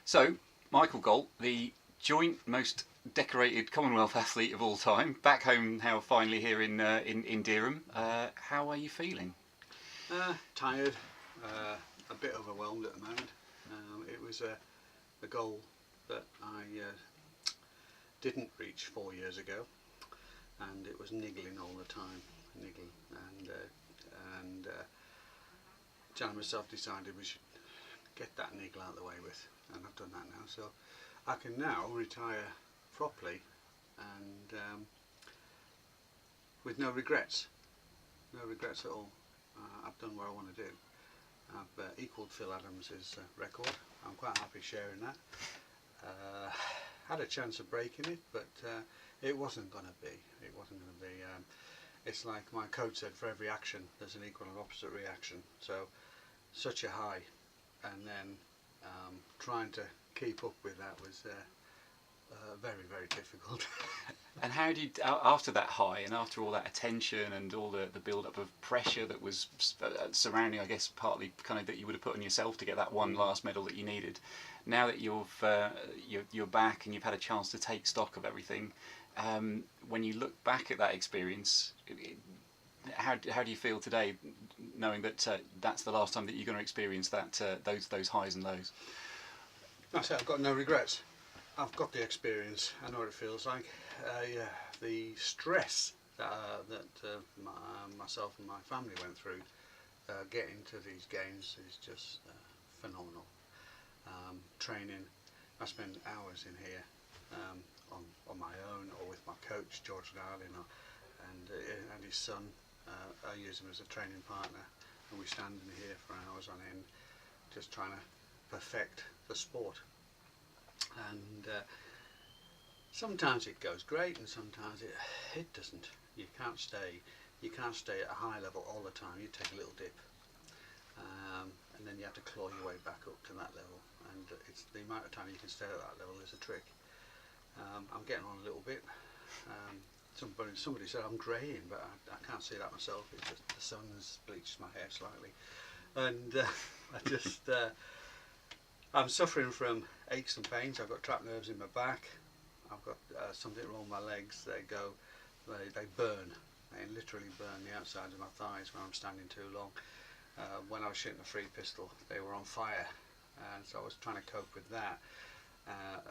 So, Michael Gault, the joint most decorated Commonwealth athlete of all time, back home now finally here in Dereham. How are you feeling? Tired, a bit overwhelmed at the moment. It was a goal that I didn't reach 4 years ago, and it was niggling all the time, niggling, and Jan and myself decided we should get that niggle out of the way with, and I've done that now, so I can now retire properly and with no regrets at all. I've done what I want to do. I've equalled Phil Adams' record. I'm quite happy sharing that. Had a chance of breaking it, but it wasn't going to be. It's like my coach said, for every action there's an equal and opposite reaction. So such a high, and then trying to keep up with that was very, very difficult. And how did, after that high and after all that attention and all the build-up of pressure that was surrounding, I guess, partly kind of that you would have put on yourself to get that one last medal that you needed, now that you're back and you've had a chance to take stock of everything, when you look back at that experience, how do you feel today, knowing that that's the last time that you're going to experience that those highs and lows? I say I've got no regrets. I've got the experience. I know what it feels like. The stress that myself and my family went through getting to these games is just phenomenal. Training, I spend hours in here on my own or with my coach George Darling and his son. I use him as a training partner, and we stand in here for hours on end just trying to perfect the sport. And sometimes it goes great, and sometimes it doesn't. You can't stay at a high level all the time. You take a little dip, and then you have to claw your way back up to that level. And it's the amount of time you can stay at that level is a trick. I'm getting on a little bit. Somebody said I'm greying, but I can't see that myself. It's just the sun has bleached my hair slightly, and I'm suffering from aches and pains. I've got trapped nerves in my back. I've got something wrong with my legs. They burn. They literally burn the outsides of my thighs when I'm standing too long. When I was shooting a free pistol, they were on fire, and so I was trying to cope with that,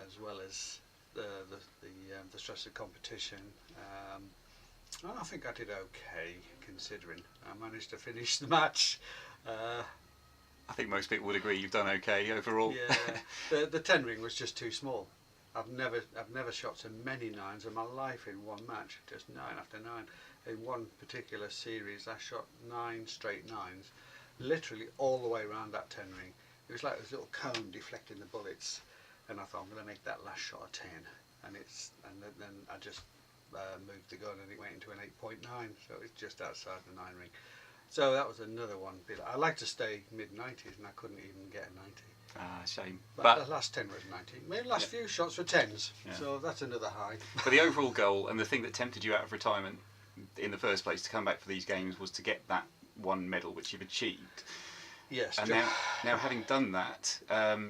as well as the stress of competition. I think I did okay considering. I managed to finish the match. I think most people would agree you've done okay overall. Yeah, the 10 ring was just too small. I've never shot so many nines in my life in one match, just 9 after 9. In one particular series I shot 9 straight 9s, literally all the way around that 10 ring. It was like this little cone deflecting the bullets, and I thought I'm going to make that last shot a 10, and then I just moved the gun and it went into an 8.9, so it's just outside the 9 ring. So that was another one. I like to stay mid-90s, and I couldn't even get a 90. Ah, shame. But the last 10 was 90. My last few shots were 10s, so that's another high. But the overall goal and the thing that tempted you out of retirement in the first place to come back for these games was to get that one medal, which you've achieved. Yes. And now having done that,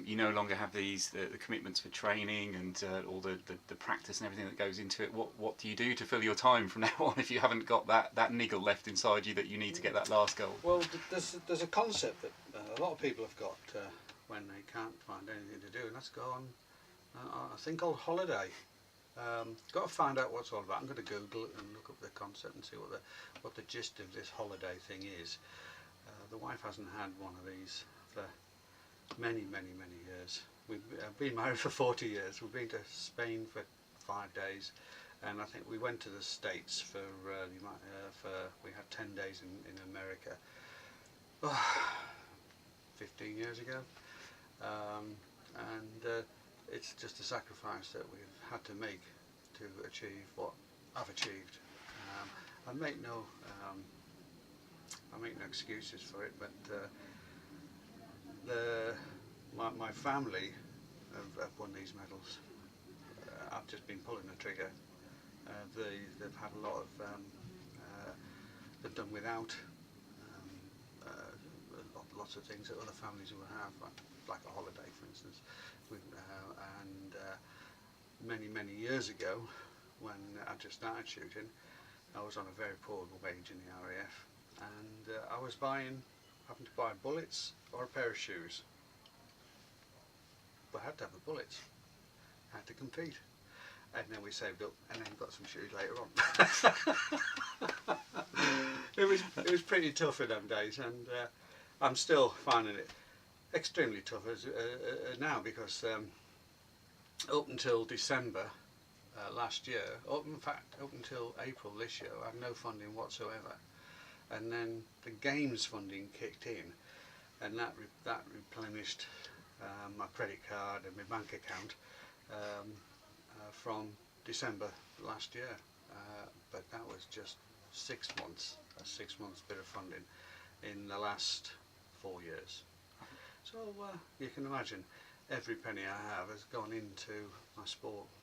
you no longer have the commitments for training and all the practice and everything that goes into it. What do you do to fill your time from now on if you haven't got that niggle left inside you that you need to get that last goal? Well, there's a concept that a lot of people have got when they can't find anything to do, and that's go on a thing called holiday. Got to find out what it's all about. I'm going to Google it and look up the concept and see what the gist of this holiday thing is. The wife hasn't had one of these for many, many, many years. We've been married for 40 years. We've been to Spain for 5 days, and I think we went to the States for we had 10 days in America 15 years ago, and it's just a sacrifice that we've had to make to achieve what I've achieved. I make no excuses for it, but my family have won these medals. I've just been pulling the trigger. They've had a lot of they've done without lots of things that other families would have, like a holiday, for instance. many years ago, when I just started shooting, I was on a very poor wage in the RAF, and I was having to buy bullets or a pair of shoes. But I had to have the bullets. I had to compete. And then we saved up and then got some shoes later on. It was pretty tough in them days, and I'm still finding it extremely tough now, because up until December last year, in fact up until April this year, I had no funding whatsoever, and then the games funding kicked in, and that replenished my credit card and my bank account from December last year, but that was just 6 months, a 6 months bit of funding in the last 4 years. So you can imagine every penny I have has gone into my sport.